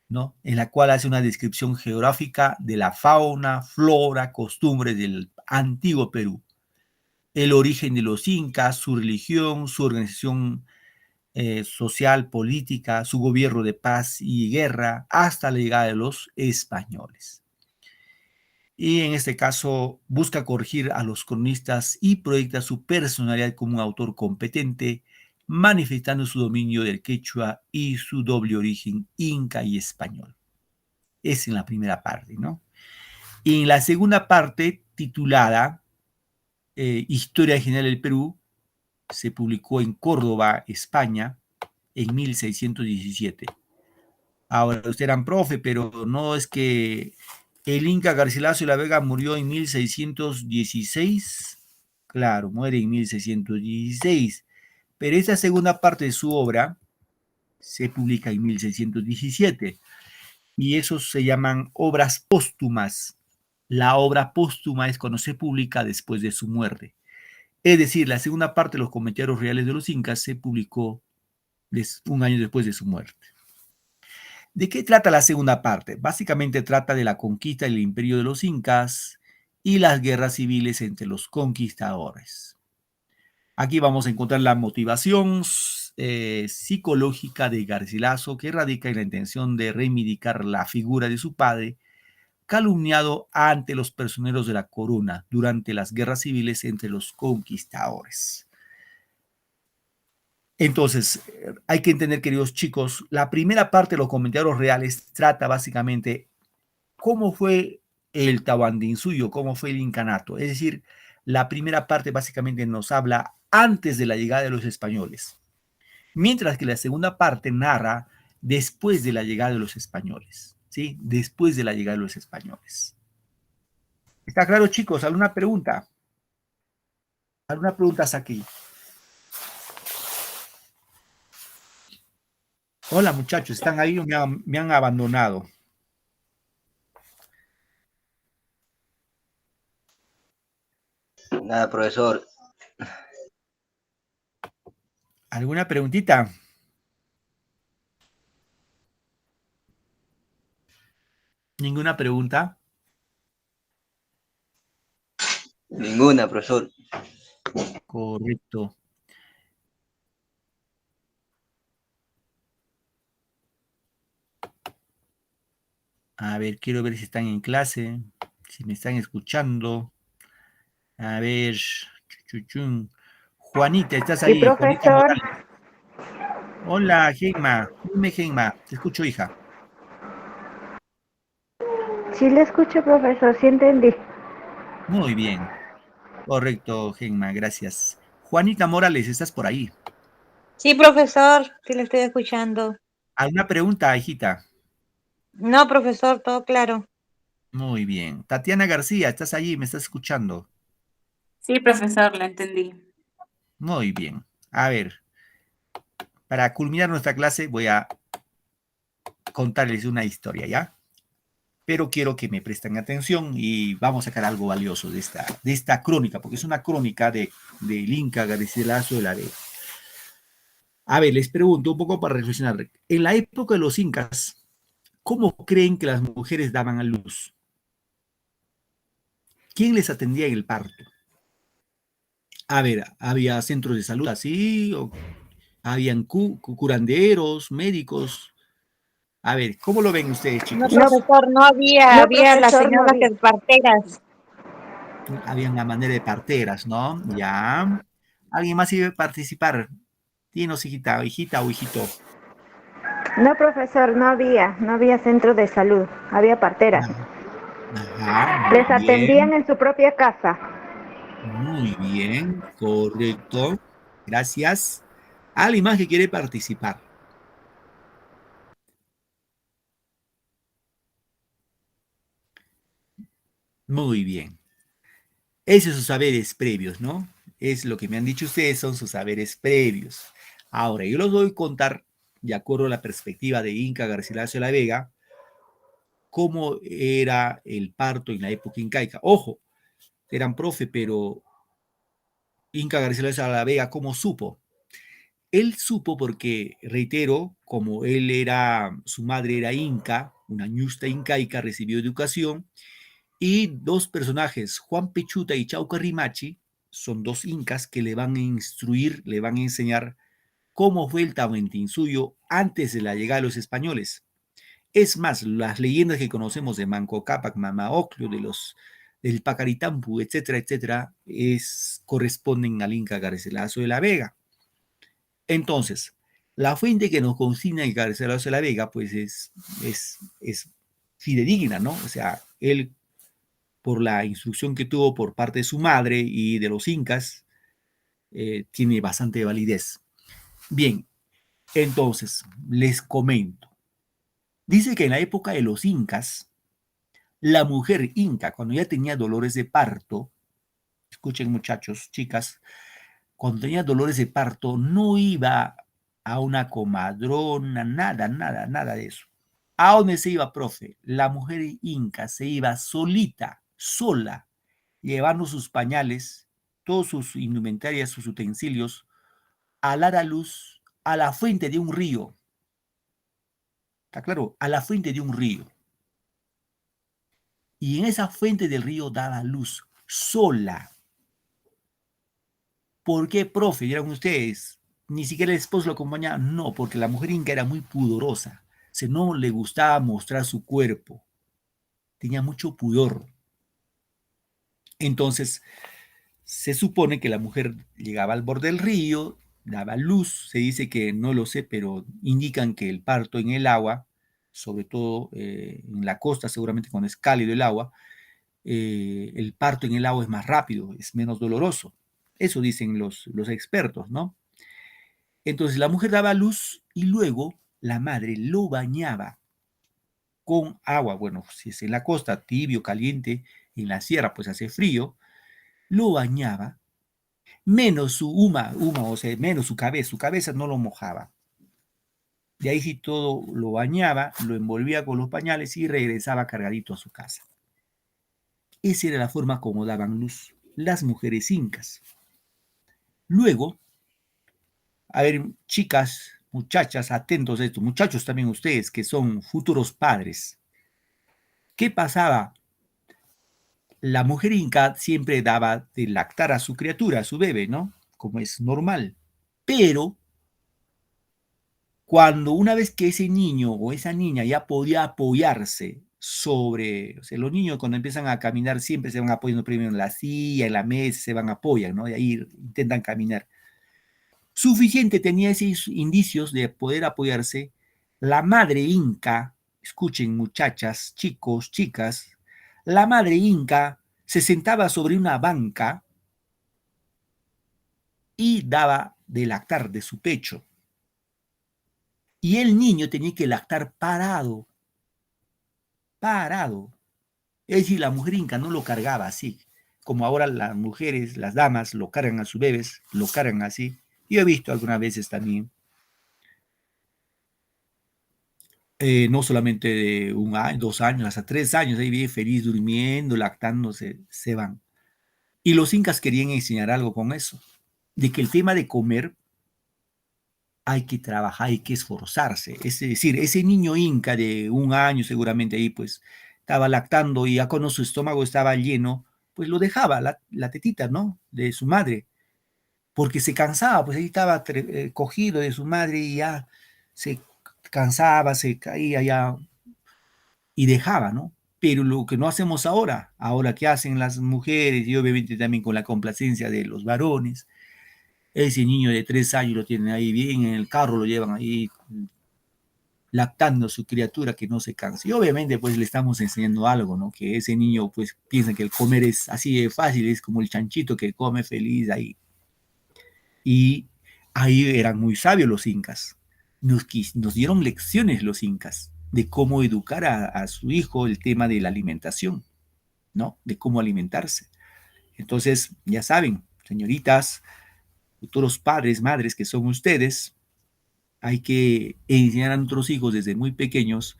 ¿no? En la cual hace una descripción geográfica de la fauna, flora, costumbres del antiguo Perú, el origen de los incas, su religión, su organización social, política, su gobierno de paz y guerra, hasta la llegada de los españoles. Y en este caso busca corregir a los cronistas y proyecta su personalidad como un autor competente, manifestando su dominio del quechua y su doble origen inca y español. Es en la primera parte, ¿no? Y en la segunda parte, titulada Historia General del Perú, se publicó en Córdoba, España, en 1617. Ahora, ustedes eran profe, pero no es que el Inca Garcilaso de la Vega murió en 1616. Claro, muere en 1616. Pero esa segunda parte de su obra se publica en 1617. Y esos se llaman obras póstumas. La obra póstuma es cuando se publica después de su muerte. Es decir, la segunda parte de los Comentarios Reales de los Incas se publicó un año después de su muerte. ¿De qué trata la segunda parte? Básicamente trata de la conquista del imperio de los Incas y las guerras civiles entre los conquistadores. Aquí vamos a encontrar la motivación psicológica de Garcilaso, que radica en la intención de reivindicar la figura de su padre, calumniado ante los personeros de la corona durante las guerras civiles entre los conquistadores. Entonces, hay que entender, queridos chicos, la primera parte de los Comentarios Reales trata básicamente cómo fue el Tahuantinsuyo, cómo fue el incanato. Es decir, la primera parte básicamente nos habla antes de la llegada de los españoles, mientras que la segunda parte narra después de la llegada de los españoles, ¿sí? Después de la llegada de los españoles. ¿Está claro, chicos? ¿Alguna pregunta? ¿Alguna pregunta aquí? Hola, muchachos, ¿están ahí o me han abandonado? Nada, profesor. ¿Alguna preguntita? ¿Ninguna pregunta? Ninguna, profesor. Correcto. A ver, quiero ver si están en clase, si me están escuchando. A ver, Juanita, ¿estás Sí, ahí? Juanita profesor. Morales. Hola, Genma. Dime, Genma. Te escucho, hija. Sí le escucho, profesor, sí entendí. Muy bien. Correcto, Genma, gracias. Juanita Morales, ¿estás por ahí? Sí, profesor, sí le estoy escuchando. ¿Alguna pregunta, hijita? No, profesor, todo claro. Muy bien. Tatiana García, ¿estás allí? ¿Me estás escuchando? Sí, profesor, lo entendí. Muy bien. A ver, para culminar nuestra clase voy a contarles una historia, ¿ya? Pero quiero que me presten atención y vamos a sacar algo valioso de esta crónica, porque es una crónica del Inca Garcilaso de la Vega. A ver, les pregunto un poco para reflexionar. En la época de los incas, ¿cómo creen que las mujeres daban a luz? ¿Quién les atendía en el parto? A ver, ¿había centros de salud así? Habían curanderos, médicos. A ver, ¿cómo lo ven ustedes, No, chicos? profesor, no había, No, había las profesor, no señoras había. que parteras. Habían la manera de parteras, ¿no? Ya. ¿Alguien más iba a participar? Dinos, hijita o hijito. No, profesor, no había centro de salud, había parteras. Ajá, muy Les atendían bien, en su propia casa. muy bien, correcto. Gracias. ¿Alguien más que quiere participar? Muy bien. Esos son sus saberes previos, ¿no? Es lo que me han dicho ustedes, son sus saberes previos. Ahora, yo los voy a contar, de acuerdo a la perspectiva de Inca Garcilaso de la Vega, cómo era el parto en la época incaica. Ojo, eran profe, pero Inca Garcilaso de la Vega, ¿cómo supo? Él supo porque, reitero, como él era, su madre era inca, una ñusta incaica, recibió educación, y dos personajes, Juan Pechuta y Chauca Rimachi, son dos incas que le van a instruir, le van a enseñar cómo fue el Tahuantinsuyo antes de la llegada de los españoles. Es más, las leyendas que conocemos de Manco Cápac, Mama Ocllo, del Pacaritampu, etcétera, etcétera, corresponden al Inca Garcilaso de la Vega. Entonces, la fuente que nos consigna el Garcilaso de la Vega, pues es fidedigna, ¿no? O sea, él, por la instrucción que tuvo por parte de su madre y de los incas, tiene bastante validez. Bien, entonces, les comento. Dice que en la época de los incas, la mujer inca, cuando ya tenía dolores de parto, escuchen muchachos, chicas, cuando tenía dolores de parto, no iba a una comadrona, nada de eso. ¿A dónde se iba, profe? La mujer inca se iba solita, sola, llevando sus pañales, todos sus indumentarias, sus utensilios, a dar a luz a la fuente de un río. ¿Está claro? A la fuente de un río. Y en esa fuente del río daba luz, sola. ¿Por qué, profe? Dirán ustedes, ni siquiera el esposo lo acompañaba. No, porque la mujer inca era muy pudorosa. Se no le gustaba mostrar su cuerpo. Tenía mucho pudor. Entonces, se supone que la mujer llegaba al borde del río, daba luz. Se dice que no lo sé, pero indican que el parto en el agua, sobre todo en la costa, seguramente cuando es cálido el agua, el parto en el agua es más rápido, es menos doloroso. Eso dicen los expertos, ¿no? Entonces la mujer daba luz y luego la madre lo bañaba con agua. Bueno, si es en la costa, tibio, caliente, en la sierra, pues hace frío, lo bañaba, menos su o sea, menos su cabeza no lo mojaba. De ahí sí todo lo bañaba, lo envolvía con los pañales y regresaba cargadito a su casa. Esa era la forma como daban luz las mujeres incas. Luego, a ver, chicas, muchachas, atentos a esto, muchachos también ustedes que son futuros padres. ¿Qué pasaba? La mujer inca siempre daba de lactar a su criatura, a su bebé, ¿no? Como es normal. Pero cuando una vez que ese niño o esa niña ya podía apoyarse sobre, o sea, los niños cuando empiezan a caminar siempre se van apoyando primero en la silla, en la mesa, se van apoyan, ¿no? Y ahí intentan caminar. Suficiente tenía esos indicios de poder apoyarse. La madre inca, escuchen muchachas, chicos, chicas, la madre inca se sentaba sobre una banca y daba de lactar de su pecho. Y el niño tenía que lactar parado, parado. Es decir, la mujer inca no lo cargaba así, como ahora las mujeres, las damas, lo cargan a sus bebés, lo cargan así. Yo he visto algunas veces también, no solamente de 1 año, 2 años, hasta 3 años, ahí bien feliz durmiendo, lactándose, se van. Y los incas querían enseñar algo con eso, de que el tema de comer hay que trabajar, hay que esforzarse. Es decir, ese niño inca de 1 año seguramente ahí pues estaba lactando y ya cuando su estómago estaba lleno, pues lo dejaba la tetita, ¿no? De su madre. porque se cansaba, pues ahí estaba cogido de su madre y ya se cansaba, se caía ya y dejaba, ¿no? Pero lo que no hacemos ahora que hacen las mujeres y obviamente también con la complacencia de los varones, ese niño de 3 años lo tienen ahí bien en el carro, lo llevan ahí lactando a su criatura que no se canse. Y obviamente pues le estamos enseñando algo, ¿no? Que ese niño pues piensa que el comer es así de fácil, es como el chanchito que come feliz ahí. Y ahí eran muy sabios los incas. Nos dieron lecciones los incas de cómo educar a su hijo el tema de la alimentación, ¿no? De cómo alimentarse. Entonces, ya saben, señoritas, futuros padres, madres que son ustedes, hay que enseñar a nuestros hijos desde muy pequeños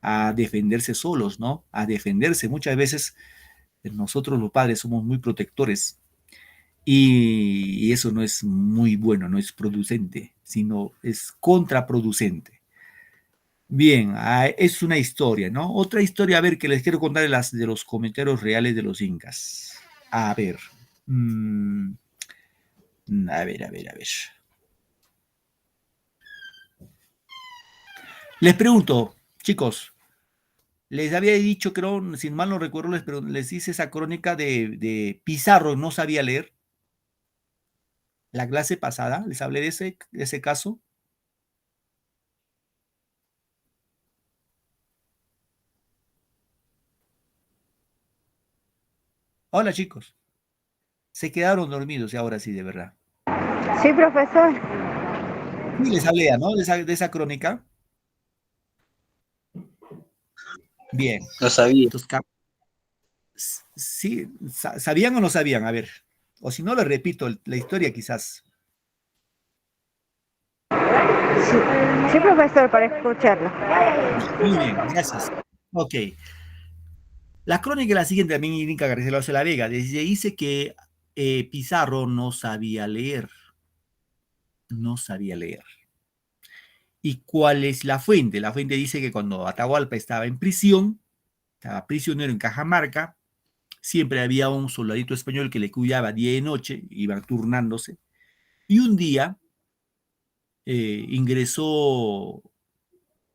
a defenderse solos, ¿no? A defenderse. Muchas veces nosotros los padres somos muy protectores y eso no es muy bueno, no es producente, sino es contraproducente. Bien, es una historia, ¿no? Otra historia, a ver, que les quiero contar de los comentarios reales de los incas. A ver. A ver. Les pregunto, chicos, les había dicho, creo, sin mal no recuerdo, les hice esa crónica de Pizarro, no sabía leer. La clase pasada, les hablé de ese caso. Hola, chicos. Se quedaron dormidos y ahora sí, de verdad. Sí, profesor. Y les hablé, ¿no? De esa crónica. Bien. No sabía. Entonces, sí, ¿sabían o no sabían? A ver. O si no, les repito la historia quizás. Sí, profesor, para escucharlo. Muy bien, gracias. Ok. La crónica es la siguiente, también indica García de la Vega. Dice que Pizarro no sabía leer. No sabía leer. ¿Y cuál es la fuente? La fuente dice que cuando Atahualpa estaba en prisión, estaba prisionero en Cajamarca, siempre había un soldadito español que le cuidaba día y noche, iban turnándose, y un día ingresó,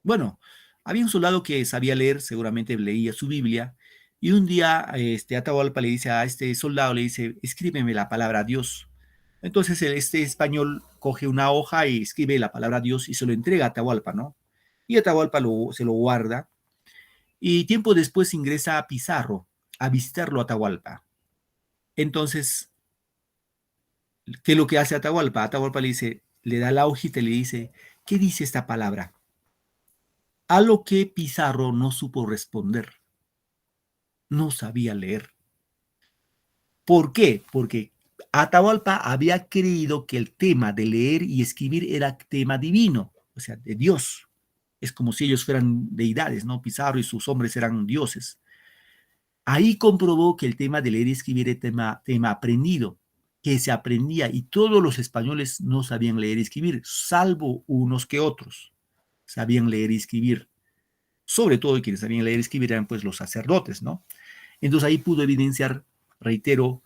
bueno, había un soldado que sabía leer, seguramente leía su Biblia, y un día Atahualpa le dice a este soldado, le dice, escríbeme la palabra Dios. Entonces este español coge una hoja y escribe la palabra Dios y se lo entrega a Atahualpa, ¿no? Y Atahualpa se lo guarda, y tiempo después ingresa a Pizarro a visitarlo a Atahualpa. Entonces, ¿qué es lo que hace Atahualpa? Atahualpa le da la hojita y le dice, ¿qué dice esta palabra? A lo que Pizarro no supo responder. No sabía leer. ¿Por qué? Porque Atahualpa había creído que el tema de leer y escribir era tema divino, o sea, de Dios. Es como si ellos fueran deidades, ¿no? Pizarro y sus hombres eran dioses. Ahí comprobó que el tema de leer y escribir era tema aprendido, que se aprendía y todos los españoles no sabían leer y escribir, salvo unos que otros sabían leer y escribir. Sobre todo quienes sabían leer y escribir eran pues los sacerdotes, ¿no? Entonces ahí pudo evidenciar, reitero,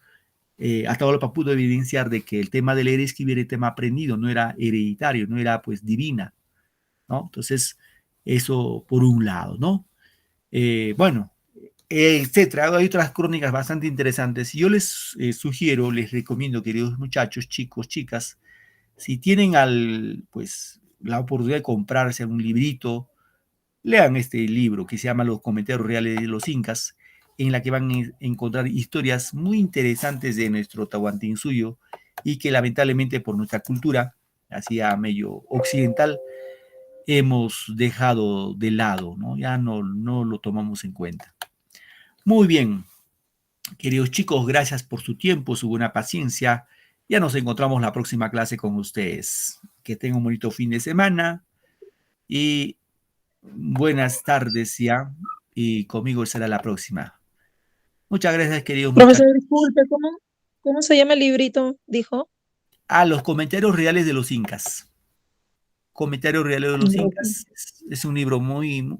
Atahualpa pudo evidenciar de que el tema de leer y escribir era tema aprendido, no era hereditario, no era pues divina, ¿no? Entonces, eso por un lado, ¿no? Bueno, etcétera. Hay otras crónicas bastante interesantes. Yo les sugiero, les recomiendo, queridos muchachos, chicos, chicas, si tienen pues, la oportunidad de comprarse un librito, lean este libro que se llama Los Comentarios Reales de los Incas, en la que van a encontrar historias muy interesantes de nuestro Tahuantinsuyo y que lamentablemente por nuestra cultura, así a medio occidental, hemos dejado de lado, ¿no? Ya no lo tomamos en cuenta. Muy bien, queridos chicos, gracias por su tiempo, su buena paciencia. Ya nos encontramos la próxima clase con ustedes. Que tengan un bonito fin de semana y buenas tardes ya. Y conmigo será la próxima. Muchas gracias, queridos Profesor, muchachos. disculpe, ¿cómo se llama el librito? Dijo. Los comentarios reales de los incas. Comentarios reales de los incas. Es un libro muy,